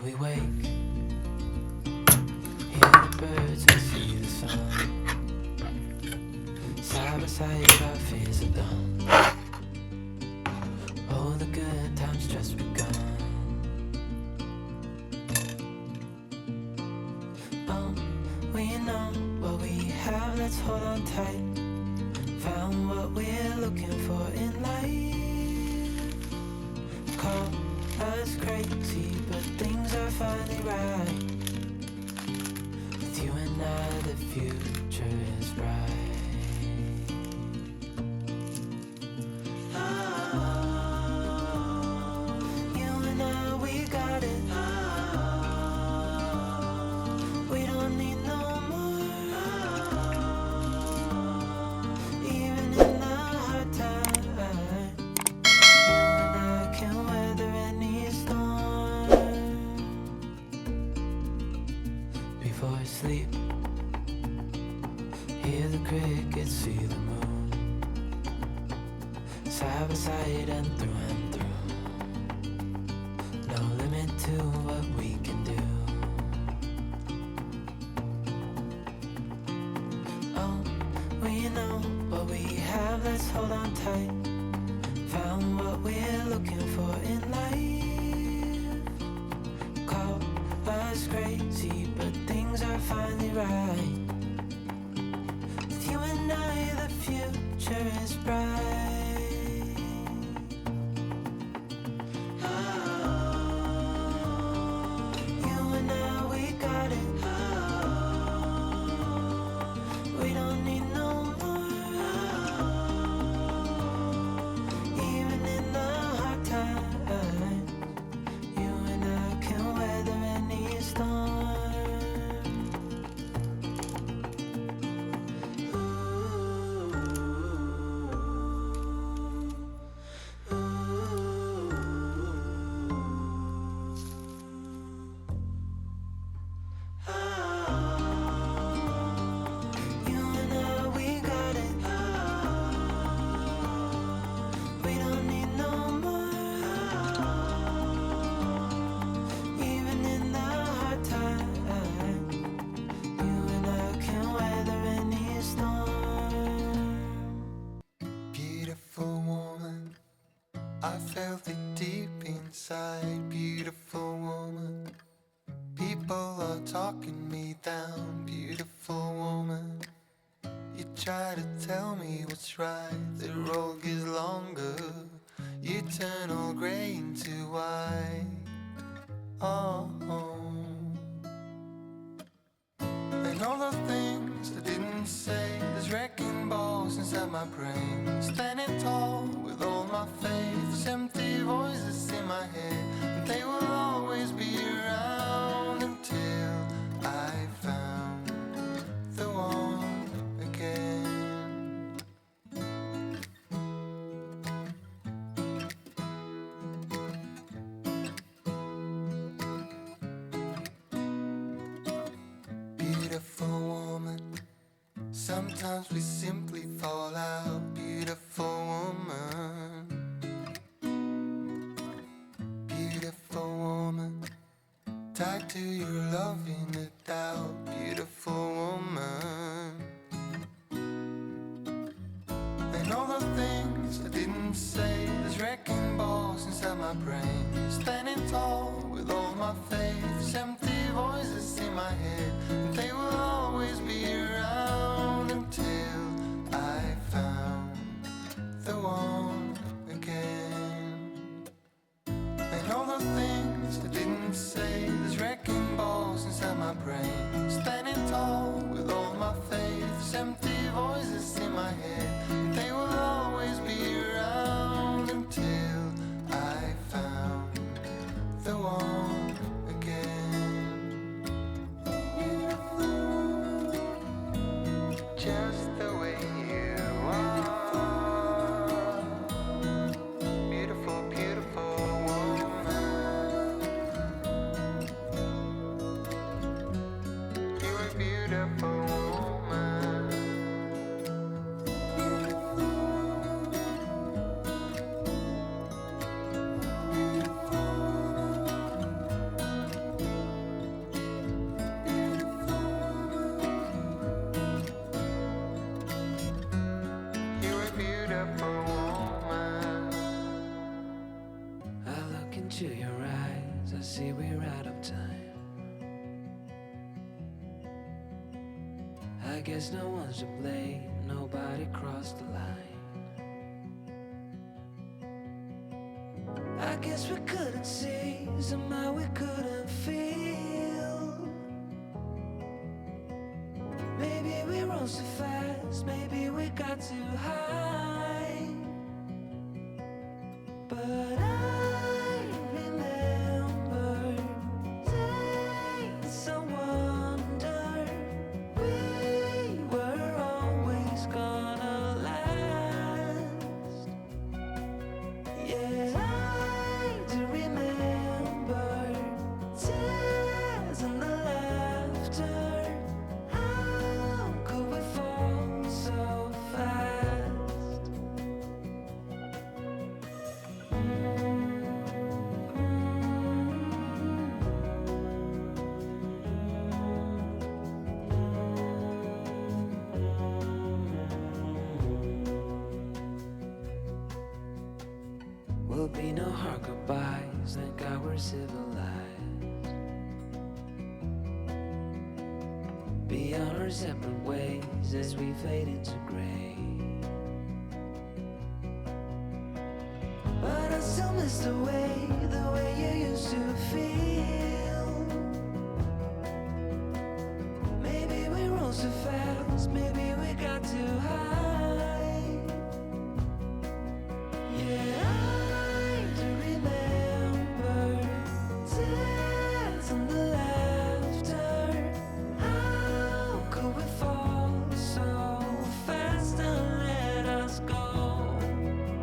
we wake, hear the birds and see the sun. Side by side our fears are done. Oh, the good times just begun. Oh, we know what we have, let's hold on tight. Found what we're looking for in life. Call us crazy, but things are finally right. With you and I, the future is bright. You and I, we got it. We don't need no more. Even in the hard time, you and I can weather any storm. Before I sleep, hear the crickets, see the moon. Side by side and through. No limit to what we can do. Oh, we know what we have, let's hold on tight. Found what we're looking for in life. Call us crazy, but things are finally right. With you and I, the future is bright. You and I, we got it. We don't need no more. Even in the hard time, you and I can weather any storm. You and I, we got it. We don't need no more. Even in the hard time, you and I can weather any storm. Beautiful woman, I felt it deep inside. Beautiful woman, people are talking me down. Beautiful woman, you try to tell me what's right. The road gets longer, you turn all grey into white. Oh, and all the things I didn't say, there's wrecking balls inside my brain. Standing tall with all my faith, there's empty voices in my head, and they will always be around until I found the one again. Beautiful woman, sometimes we simply fall out. Beautiful woman, beautiful woman, tied to your love in a doubt. Beautiful woman, and all the things I didn't say, there's wrecking balls inside my brain. Standing tall with all my faith, there's empty voices in my head, and they will always be around until I found the one again. And all the things I didn't say, there's wrecking balls inside my brain. Standing tall with all my faith, there's empty voices in my head, and they will always be around until I found the one. I see we're out of time. I guess no one's to blame, nobody crossed the line. I guess we couldn't see, somehow we couldn't feel. Maybe we rose too fast, maybe we got too high. But I remember days I wonder we were always gonna last. Yeah, I do remember tears and the laughter. How could we fall so fast? Will be no hard goodbyes, thank God we're civilized. Be on our separate ways as we fade into gray. But I still miss the way you used to feel. Maybe we rose too fast, maybe we got too high. Yeah, I do remember tears and the laughter. How could we fall so fast and let us go?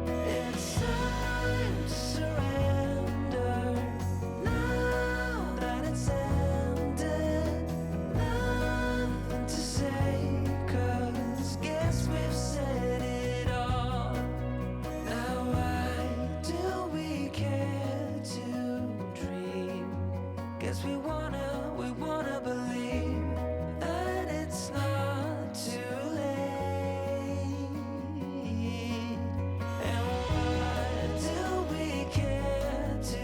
It's time to surrender now that it's ended. Nothing to say, 'cause guess we've said it all. Now why do we care to dream? Guess we wanna believe that it's not too late. And why do we care to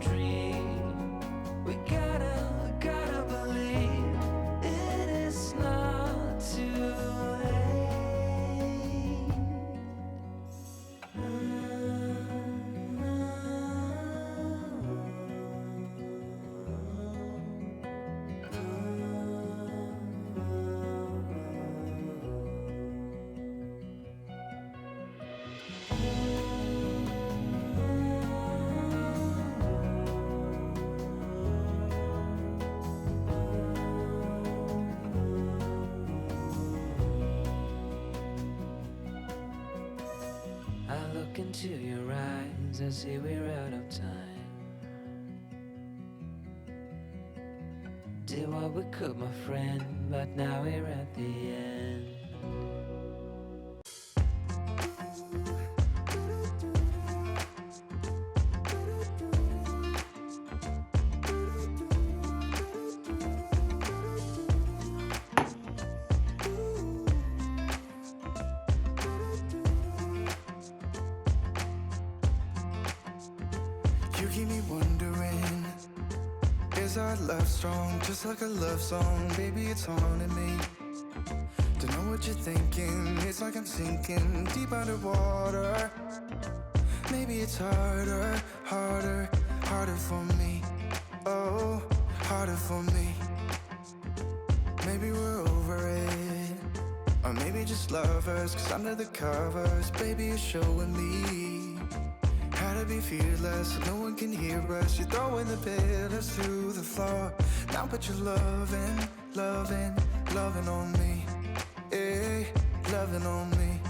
dream? We gotta believe it is not too late. I look into your eyes, I see we're out of time. Did what we could, my friend, but now we're at the end. You keep me wondering, is our love strong? Just like a love song, baby, it's haunting me. Don't know what you're thinking, it's like I'm sinking deep underwater. Maybe it's harder, harder, harder for me. Oh, harder for me. Maybe we're over it, or maybe just lovers, 'cause under the covers, baby, you're showing me how to be fearless, so no one can hear us. You're throwing the pillars through the floor. Now put your loving, loving, loving on me. Eh, loving on me.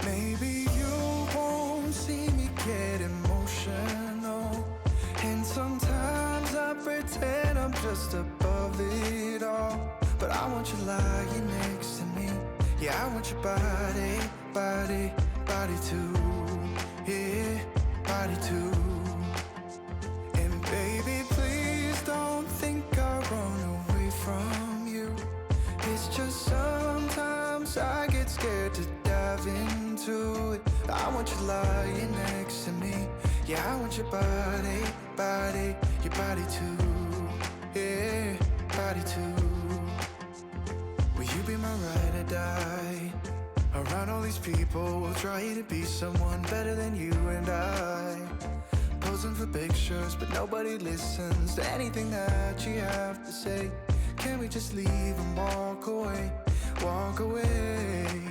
Maybe you won't see me get emotional, and sometimes I pretend I'm just above it all. But I want you lying next to me. Yeah, I want your body, body, body too. Yeah, body too. And baby, please don't think I run away from you. It's just sometimes I get scared to dive into it. I want you lying next to me. Yeah, I want your body, body, your body too. Yeah, body too. Will you be my ride or die? Around all these people, we'll try to be someone better than you and I. Posing for pictures, but nobody listens to anything that you have to say. Can we just leave and walk away, walk away?